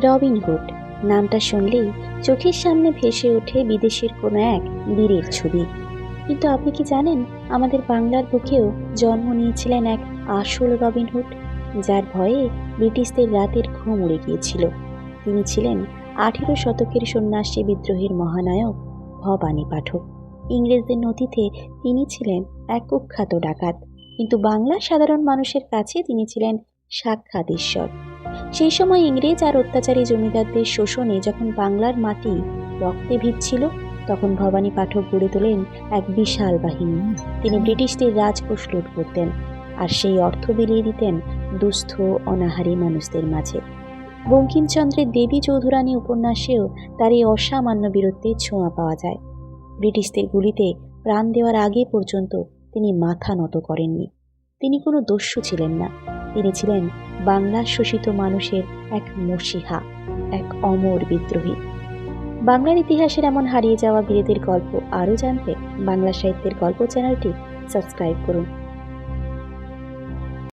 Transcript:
Robin Hood নামটা শুনলেই চোখের সামনে ভেসে ওঠে বিদেশের কোনো এক বীরের ছবি। কিন্তু আপনি কি জানেন, আমাদের বাংলার বুকেও জন্ম নিয়েছিলেন এক আসল রবিনহুড, যার ভয়ে ব্রিটিশদের রাতের ঘুম উড়ে গিয়েছিল। তিনি ছিলেন 18 শতকের সন্ন্যাসী বিদ্রোহের মহানায়ক ভবানী পাঠক। ইংরেজদের নথিতে তিনি ছিলেন এক কুখ্যাত ডাকাত, কিন্তু বাংলার সাধারণ মানুষের কাছে তিনি ছিলেন সাক্ষাৎ ঈশ্বর। সেই সময় ইংরেজ আর অত্যাচারী জমিদারদের শোষণে যখন বাংলার মাটি রক্তে ভিজছিল, তখন ভবানী পাঠক গড়ে তোলেন এক বিশাল বাহিনী। তিনি ব্রিটিশদের রাজকোষ লুট করতেন, আর সেই অর্থ বিলিয়ে দিতেন দুস্থ অনাহারী মানুষদের মাঝে। বঙ্কিমচন্দ্রের দেবী চৌধুরানী উপন্যাসেও তার এই অসামান্য বীরত্বের ছোঁয়া পাওয়া যায়। ব্রিটিশদের গুলিতে প্রাণ দেওয়ার আগে পর্যন্ত তিনি মাথা নত করেননি। তিনি কোনো দস্যু ছিলেন না, তিনি ছিলেন বাংলার শোষিত মানুষের এক মসিহা, এক অমর বিদ্রোহী। বাংলার ইতিহাসের এমন হারিয়ে যাওয়া বীরদের গল্প আরও জানতে বাংলা সাহিত্যের গল্প চ্যানেলটি সাবস্ক্রাইব করুন।